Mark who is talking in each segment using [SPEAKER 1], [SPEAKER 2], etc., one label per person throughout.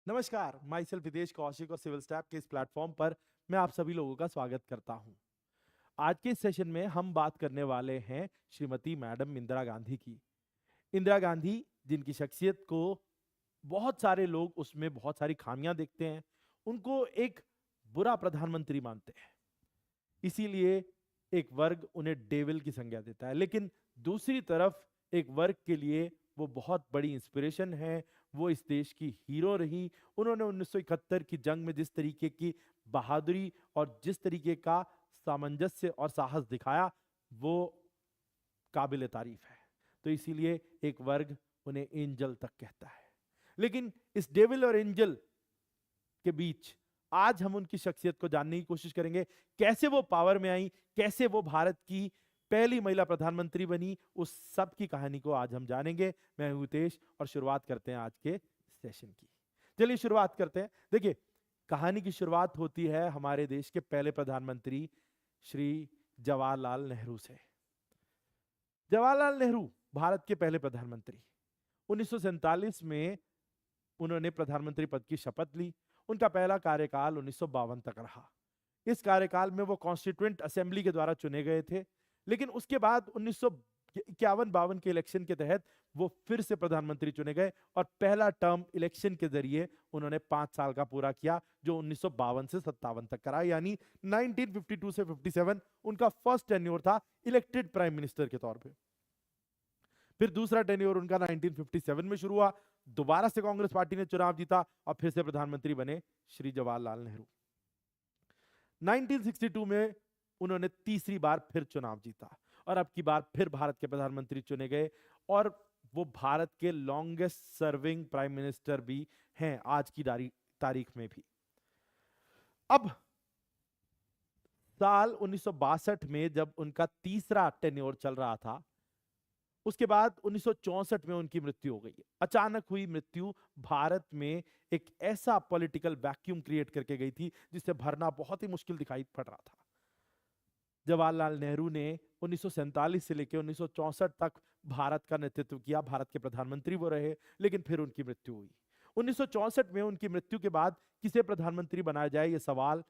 [SPEAKER 1] नमस्कार, my self Hitesh Kaushik और civil step के इस प्लेटफॉर्म पर मैं आप सभी लोगों का स्वागत करता हूं। आज के इस सेशन में हम बात करने वाले हैं श्रीमती मैडम इंदिरा गांधी की। इंदिरा गांधी जिनकी शख्सियत को बहुत सारे लोग उसमें बहुत सारी खामियां देखते हैं, उनको एक बुरा प्रधानमंत्री मानते हैं। इसीलिए एक वर्ग उन्हें डेविल की संज्ञा देता है, लेकिन दूसरी तरफ एक वर्ग के लिए वो बहुत बड़ी इंस्पिरेशन है। वो इस देश की हीरो रही। उन्होंने 1971 की जंग में जिस तरीके की बहादुरी और जिस तरीके का सामंजस्य और साहस दिखाया, वो काबिल तारीफ है। तो इसीलिए एक वर्ग उन्हें एंजल तक कहता है। लेकिन इस डेविल और एंजल के बीच आज हम उनकी शख्सियत को जानने की कोशिश करेंगे। कैसे वो पावर में आई, कैसे वो भारत की पहली महिला प्रधानमंत्री बनी, उस सब की कहानी को आज हम जानेंगे। मैं हूं हितेश और शुरुआत करते हैं आज के सेशन की। चलिए शुरुआत करते हैं। देखिए, कहानी की शुरुआत होती है हमारे देश के पहले प्रधानमंत्री श्री जवाहरलाल नेहरू से। जवाहरलाल नेहरू भारत के पहले प्रधानमंत्री। 1947 में उन्होंने प्रधानमंत्री पद की शपथ ली। उनका पहला कार्यकाल 1952 तक रहा। इस कार्यकाल में वो कॉन्स्टिट्यूएंट असेंबली के द्वारा चुने गए थे, लेकिन उसके बाद 1951-52 के इलेक्शन के तहत वो फिर से प्रधानमंत्री चुने गए और पहला टर्म इलेक्शन के जरिए उन्होंने 5 साल का पूरा किया, जो 1952 से 57 तक करा। यानी 1952 से 57 उनका फर्स्ट टेन्योर था इलेक्टेड प्राइम मिनिस्टर के तौर पे। फिर दूसरा टेन्योर उनका 1957 में शुरू हुआ। दोबारा से कांग्रेस पार्टी ने चुनाव जीता और फिर से प्रधानमंत्री बने श्री जवाहरलाल नेहरू। 1962 में उन्होंने तीसरी बार फिर चुनाव जीता और अब की बार फिर भारत के प्रधानमंत्री चुने गए और वो भारत के लॉन्गेस्ट सर्विंग प्राइम मिनिस्टर भी हैं आज की तारीख में भी। अब साल 1962 में जब उनका तीसरा टेन्योर चल रहा था, उसके बाद 1964 में उनकी मृत्यु हो गई। अचानक हुई मृत्यु भारत में एक ऐसा पॉलिटिकल वैक्यूम क्रिएट करके गई थी जिसे भरना बहुत ही मुश्किल दिखाई पड़ रहा था। जवाहरलाल नेहरू ने 1947 से लेकर 1964 तक भारत का नेतृत्व किया। भारत के प्रधानमंत्री वो रहे, लेकिन फिर उनकी मृत्यु हुई। 1964 में उनकी मृत्यु के बाद किसे प्रधानमंत्री बनाया जाए, यह सवाल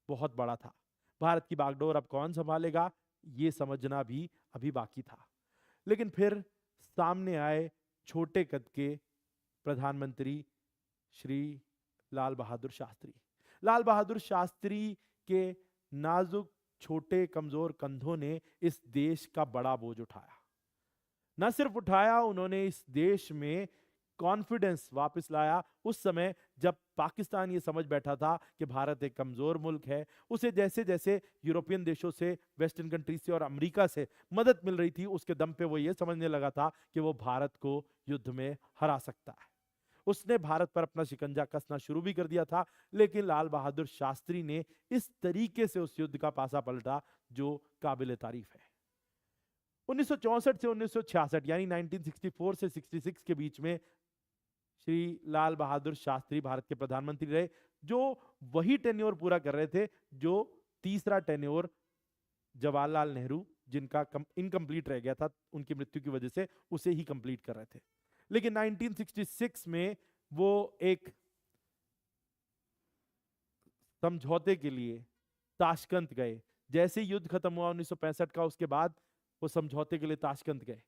[SPEAKER 1] बहुत बड़ा था। भारत की बागडोर अब कौन संभालेगा, ये समझना भी अभी बाकी था। लेकिन फिर सामने आए छोटे कद के प्रधानमंत्री श्री लाल बहादुर शास्त्री। लाल बहादुर शास्त्री के नाजुक, छोटे, कमजोर कंधों ने इस देश का बड़ा बोझ उठाया। न सिर्फ उठाया, उन्होंने इस देश में कॉन्फिडेंस वापस लाया। उस समय जब पाकिस्तान ये समझ बैठा था कि भारत एक कमजोर मुल्क है, उसे जैसे जैसे यूरोपियन देशों से, वेस्टर्न कंट्री से और अमेरिका से मदद मिल रही थी, उसके दम पे वो ये समझने लगा था कि वो भारत को युद्ध में हरा सकता है। उसने भारत पर अपना शिकंजा कसना शुरू भी कर दिया था, लेकिन लाल बहादुर शास्त्री ने इस तरीके से उस युद्ध का पासा पलटा जो काबिल तारीफ है। 1964 से 1966 यानी 1964 से 66 के बीच में श्री लाल बहादुर शास्त्री भारत के प्रधानमंत्री रहे, जो वही टेन्योर पूरा कर रहे थे जो तीसरा टेन्योर जवाहरलाल नेहरू, जिनका इनकम्प्लीट रह गया था उनकी मृत्यु की वजह से, उसे ही कंप्लीट कर रहे थे। लेकिन 1966 में वो एक समझौते के लिए ताशकंद गए। जैसे युद्ध खत्म हुआ 1965 का, उसके बाद वो समझौते के लिए ताशकंद गए।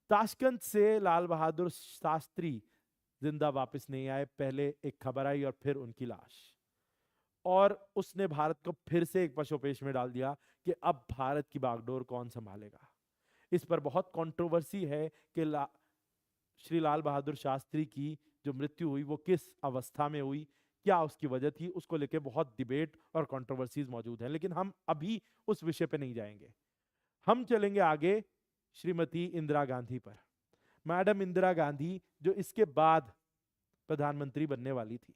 [SPEAKER 1] ताशकंद से लाल बहादुर शास्त्री जिंदा वापस नहीं आए। पहले एक खबर आई और फिर उनकी लाश, और उसने भारत को फिर से एक पशोपेश में डाल दिया कि अब भारत की बागडोर कौन संभालेगा। इस पर बहुत कंट्रोवर्सी है कि श्री लाल बहादुर शास्त्री की जो मृत्यु हुई वो किस अवस्था में हुई, क्या उसकी वजह थी, उसको लेकर बहुत डिबेट और कंट्रोवर्सीज मौजूद हैं। लेकिन हम अभी उस विषय पे नहीं जाएंगे। हम चलेंगे आगे श्रीमती इंदिरा गांधी पर। मैडम इंदिरा गांधी जो इसके बाद प्रधानमंत्री बनने वाली थी।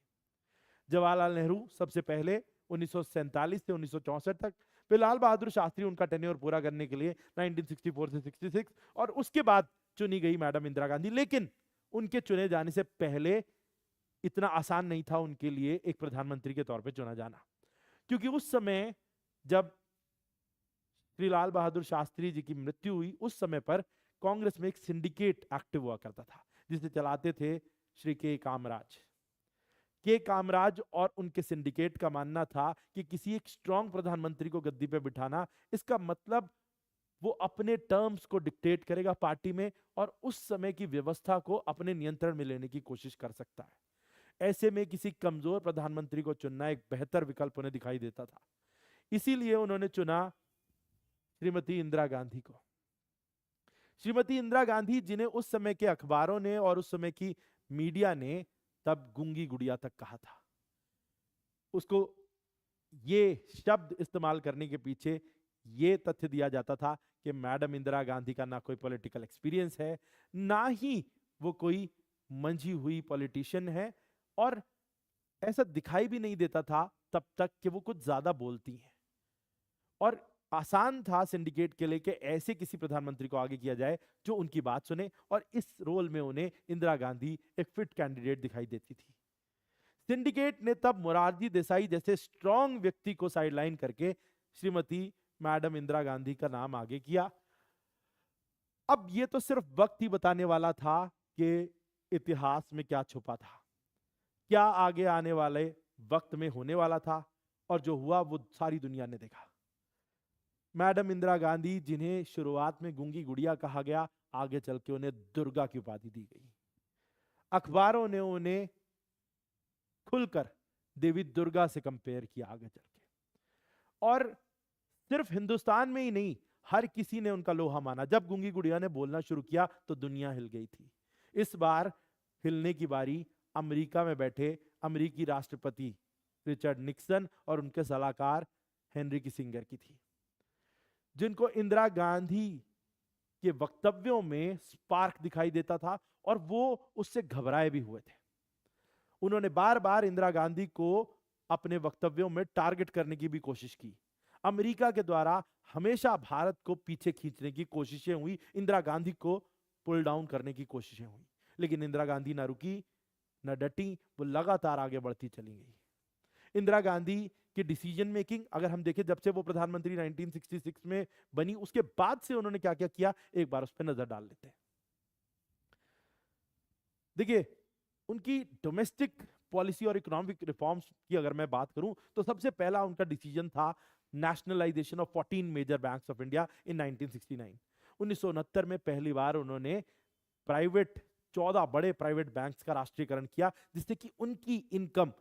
[SPEAKER 1] जवाहरलाल नेहरू सबसे पहले 1947 से 1964 तक, फिर लाल बहादुर शास्त्री उनका टेन्योर पूरा करने के लिए 1964 से 66, और उसके बाद चुनी गई मैडम इंदिरा गांधी। लेकिन उनके चुने जाने से पहले इतना आसान नहीं था उनके लिए एक प्रधानमंत्री के तौर पे चुना जाना, क्योंकि उस समय जब श्री लाल बहादुर शास्त्री जी की मृत्यु हुई, उस समय पर कांग्रेस में एक सिंडिकेट एक्टिव हुआ करता था जिसे चलाते थे श्री के कामराज। के कामराज और उनके सिंडिकेट का मानना था कि किसी एक स्ट्रांग प्रधानमंत्री को गद्दी पे बिठाना, इसका मतलब वो अपने टर्म्स को डिक्टेट करेगा पार्टी में और उस समय की व्यवस्था को अपने नियंत्रण में लेने की कोशिश कर सकता है। ऐसे में किसी कमजोर प्रधानमंत्री को चुनना एक बेहतर विकल्प उन्हें दिखाई देता था। इसीलिए उन्होंने चुना श्रीमती इंदिरा गांधी को। श्रीमती इंदिरा गांधी, जिन्हें उस समय के अखबारों ने और उस समय की मीडिया ने तब गूंगी गुड़िया तक कहा था। उसको ये शब्द इस्तेमाल करने के पीछे ये तथ्य दिया जाता था कि मैडम इंदिरा गांधी का ना कोई पॉलिटिकल एक्सपीरियंस है, ना ही वो कोई मंझी हुई पॉलिटिशियन है, और ऐसा दिखाई भी नहीं देता था तब तक कि वो कुछ ज्यादा बोलती हैं। और आसान था सिंडिकेट के लिए कि ऐसे किसी प्रधानमंत्री को आगे किया जाए जो उनकी बात सुने, और इस रोल में उन्हें इंदिरा गांधी एक फिट कैंडिडेट दिखाई देती थी। सिंडिकेट ने तब मोरारजी देसाई जैसे स्ट्रांग व्यक्ति को साइडलाइन करके श्रीमती मैडम इंदिरा गांधी का नाम आगे किया। अब ये तो सिर्फ वक्त ही बताने वाला था कि इतिहास में क्या छुपा था, क्या आगे आने वाले वक्त में होने वाला था, और जो हुआ वो सारी दुनिया ने देखा। मैडम इंदिरा गांधी, जिन्हें शुरुआत में गूंगी गुड़िया कहा गया, आगे चल के उन्हें दुर्गा की उपाधि दी गई। अखबारों ने उन्हें खुलकर देवी दुर्गा से कंपेयर किया आगे चल के, और सिर्फ हिंदुस्तान में ही नहीं, हर किसी ने उनका लोहा माना। जब गूंगी गुड़िया ने बोलना शुरू किया तो दुनिया हिल गई थी। इस बार हिलने की बारी अमेरिका में बैठे अमेरिकी राष्ट्रपति रिचर्ड निक्सन और उनके सलाहकार हेनरी किसिंगर की थी, जिनको इंदिरा गांधी के वक्तव्यों में स्पार्क दिखाई देता था और वो उससे घबराए भी हुए थे। उन्होंने बार बार इंदिरा गांधी को अपने वक्तव्यों में टारगेट करने की भी कोशिश की। अमेरिका के द्वारा हमेशा भारत को पीछे खींचने की कोशिशें हुई, इंदिरा गांधी को पुल डाउन करने की कोशिशें हुई, लेकिन इंदिरा गांधी ना रुकी, न डटी, वो लगातार आगे बढ़ती चली गई। इंदिरा गांधी की डिसीजन मेकिंग अगर हम देखें, जब से वो प्रधानमंत्री 1966 में बनी, उसके बाद से उन्होंने क्या क्या किया, एक बार उस पर नजर डाल लेते हैं। देखिए, उनकी डोमेस्टिक पॉलिसी और इकोनॉमिक रिफॉर्म्स की अगर मैं बात करूं तो सबसे पहला उनका डिसीजन था nationalisation of 14 major banks of India in 1969। 1969 में पहली बार उन्होंने 14 बड़े प्राइवेट बैंक्स का राष्ट्रीयकरण किया, जिससे कि उनकी इनकम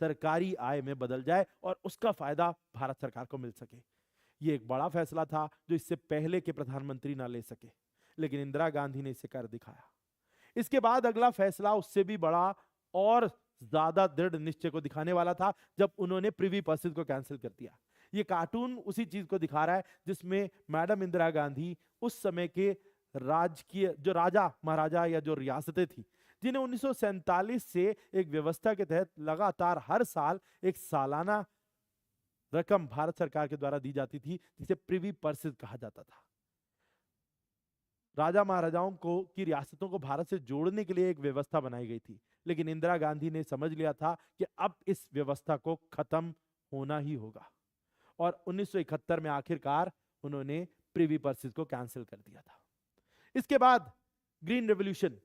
[SPEAKER 1] सरकारी आय में बदल जाए और उसका फायदा भारत सरकार को मिल सके। यह एक बड़ा फैसला था जो इससे पहले के प्रधानमंत्री ना ले सके, लेकिन इंदिरा गांधी ने इसे कर दिखाया। इसके बाद अगला फैसला उससे भी बड़ा और ज्यादा दृढ़ निश्चय को दिखाने वाला था, जब उन्होंने प्रिवी पर्सेस को कैंसिल कर दिया। ये कार्टून उसी चीज को दिखा रहा है जिसमें मैडम इंदिरा गांधी उस समय के राजकीय जो राजा महाराजा या जो रियासतें थी, जिन्हें 1947 से एक व्यवस्था के तहत लगातार हर साल एक सालाना रकम भारत सरकार के द्वारा दी जाती थी, जिसे प्रिवी पर्सेस कहा जाता था। राजा महाराजाओं को की रियासतों को भारत से जोड़ने के लिए एक व्यवस्था बनाई गई थी, लेकिन इंदिरा गांधी ने समझ लिया था कि अब इस व्यवस्था को खत्म होना ही होगा, और 1971 में आखिरकार उन्होंने प्रिवी पर्सेस को कैंसिल कर दिया था। इसके बाद ग्रीन रेवोल्यूशन,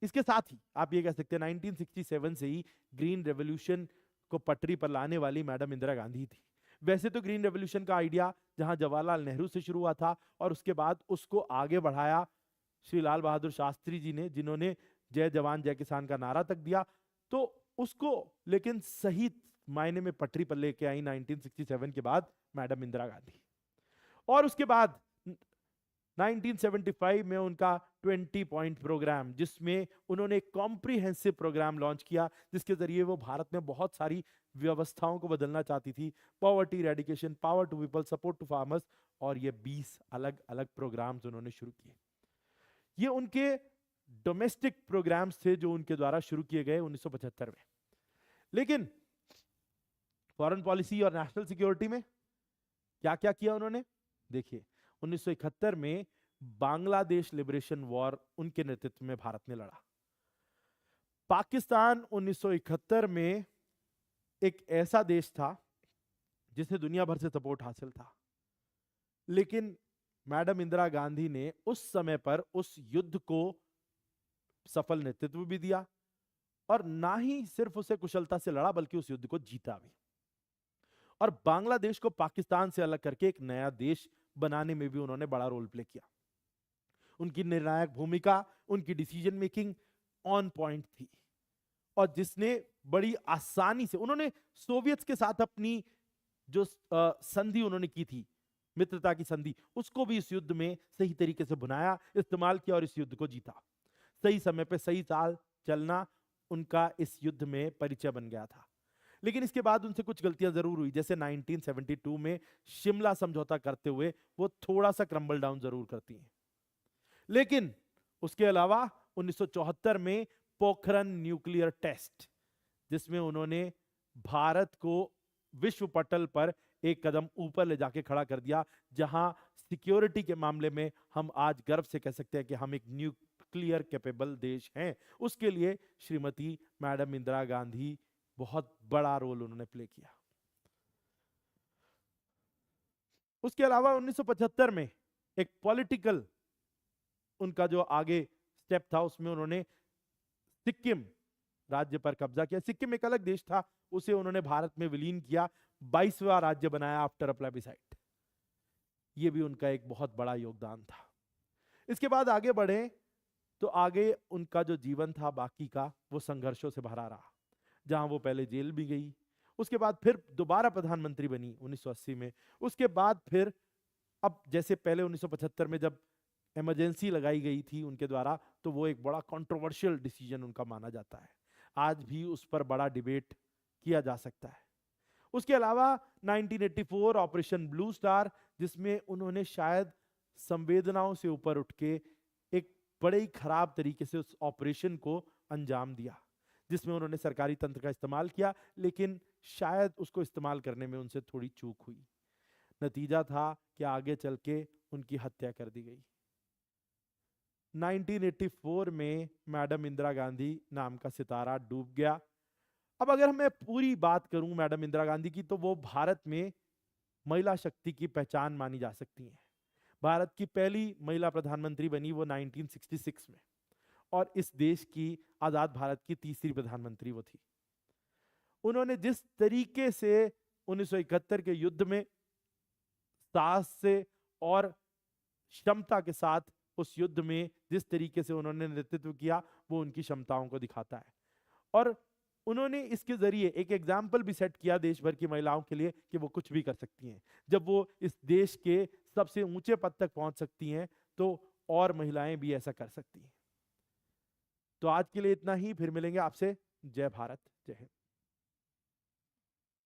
[SPEAKER 1] इसके साथ ही आप ये कह सकते हैं 1967 से ही ग्रीन रेवोल्यूशन को पटरी पर लाने वाली मैडम इंदिरा गांधी थी। वैसे तो ग्रीन रेवोल्यूशन का आइडिया जहां जवाहरलाल नेहरू से शुरू हुआ था और उसके बाद उसको आगे बढ़ाया श्री लाल बहादुर शास्त्री जी ने, जिन्होंने जय जवान जय किसान का नारा तक दिया, तो उसको लेकिन सही मायने में पटरी पर लेके आई 1967 के बाद मैडम इंदिरा गांधी। और उसके बाद 1975 में उनका 20 पॉइंट प्रोग्राम, जिसमें उन्होंने एक कॉम्प्रिहेंसिव प्रोग्राम लॉन्च किया, जिसके जरिए वो भारत में बहुत सारी व्यवस्थाओं को बदलना चाहती थी। Poverty eradication, power to people, support to farmers, और ये 20 अलग अलग प्रोग्राम्स उन्होंने शुरू किए। ये उनके डोमेस्टिक प्रोग्राम्स थे जो उनके द्वारा शुरू किए गए 1975 में। लेकिन फॉरेन पॉलिसी और नेशनल सिक्योरिटी में क्या क्या किया उन्होंने, देखिए 1971 में बांग्लादेश लिबरेशन वॉर उनके नेतृत्व में भारत ने लड़ा। पाकिस्तान 1971 में एक ऐसा देश था जिसे दुनिया भर से सपोर्ट हासिल था, लेकिन मैडम इंदिरा गांधी ने उस समय पर उस युद्ध को सफल नेतृत्व भी दिया और ना ही सिर्फ उसे कुशलता से लड़ा बल्कि उस युद्ध को जीता भी। और बांग्लादेश को पाकिस्तान से अलग करके एक नया देश बनाने में भी उन्होंने बड़ा रोल प्ले किया। उनकी निर्णायक भूमिका, उनकी डिसीजन मेकिंग ऑन पॉइंट थी, और जिसने बड़ी आसानी से उन्होंने सोवियत के साथ अपनी जो संधि उन्होंने की थी, मित्रता की संधि, उसको भी इस युद्ध में सही तरीके से बुनाया, इस्तेमाल किया और इस युद्ध को जीता। सही समय पे सही चाल चलना उनका इस युद्ध में परिचय बन गया था। लेकिन इसके बाद उनसे कुछ गलतियां जरूर हुई, जैसे 1972 में शिमला समझौता करते हुए वो थोड़ा सा क्रम्बल डाउन जरूर करती हैं। लेकिन उसके अलावा 1974 में पोखरण न्यूक्लियर टेस्ट, जिसमें उन्होंने भारत को विश्व पटल पर एक कदम ऊपर ले जाके खड़ा कर दिया, जहां सिक्योरिटी के मामले में हम आज गर्व से कह सकते हैं कि हम एक न्यूक्लियर कैपेबल देश हैं। उसके लिए श्रीमती मैडम इंदिरा गांधी बहुत बड़ा रोल उन्होंने प्ले किया। उसके अलावा 1975 में एक पॉलिटिकल उनका जो आगे स्टेप था, उसमें उन्होंने सिक्किम राज्य पर कब्जा किया। सिक्किम एक अलग देश था, उसे उन्होंने भारत में विलीन किया, 22वां राज्य बनाया आफ्टर अ प्लेबिसाइट। यह भी उनका एक बहुत बड़ा योगदान था। इसके बाद आगे बढ़े तो आगे उनका जो जीवन था बाकी का, वो संघर्षों से भरा रहा, जहां वो पहले जेल भी गई, उसके बाद फिर दोबारा प्रधानमंत्री बनी 1980 में। उसके बाद फिर अब जैसे पहले 1975 में जब इमरजेंसी लगाई गई थी उनके द्वारा, तो वो एक बड़ा कंट्रोवर्शियल डिसीजन उनका माना जाता है। आज भी उस पर बड़ा डिबेट किया जा सकता है। उसके अलावा 1984 ऑपरेशन ब्लू स्टार, जिसमें उन्होंने शायद संवेदनाओं से ऊपर उठ के एक बड़े ही खराब तरीके से उस ऑपरेशन को अंजाम दिया, जिसमें उन्होंने सरकारी तंत्र का इस्तेमाल किया, लेकिन शायद उसको इस्तेमाल करने में उनसे थोड़ी चूक हुई। नतीजा था कि आगे चल के उनकी हत्या कर दी गई। 1984 में मैडम इंदिरा गांधी नाम का सितारा डूब गया। अब अगर मैं पूरी बात करूं मैडम इंदिरा गांधी की, तो वो भारत में महिला शक्ति की पहचान मानी जा सकती हैं। भारत की पहली महिला प्रधानमंत्री बनी वो 1966 में, और इस देश की आजाद भारत की तीसरी प्रधानमंत्री वो थी। उन्होंने जिस तरीके से 1971 के युद्ध में साहस से और क्षमता के साथ उस युद्ध में जिस तरीके से उन्होंने नेतृत्व किया, वो उनकी क्षमताओं को दिखाता है। और उन्होंने इसके जरिए एक एग्जाम्पल भी सेट किया देश भर की महिलाओं के लिए कि वो कुछ भी कर सकती हैं। जब वो इस देश के सबसे ऊंचे पद तक पहुंच सकती हैं, तो और महिलाएं भी ऐसा कर सकती हैं। तो आज के लिए इतना ही, फिर मिलेंगे आपसे। जय भारत, जय हिंद।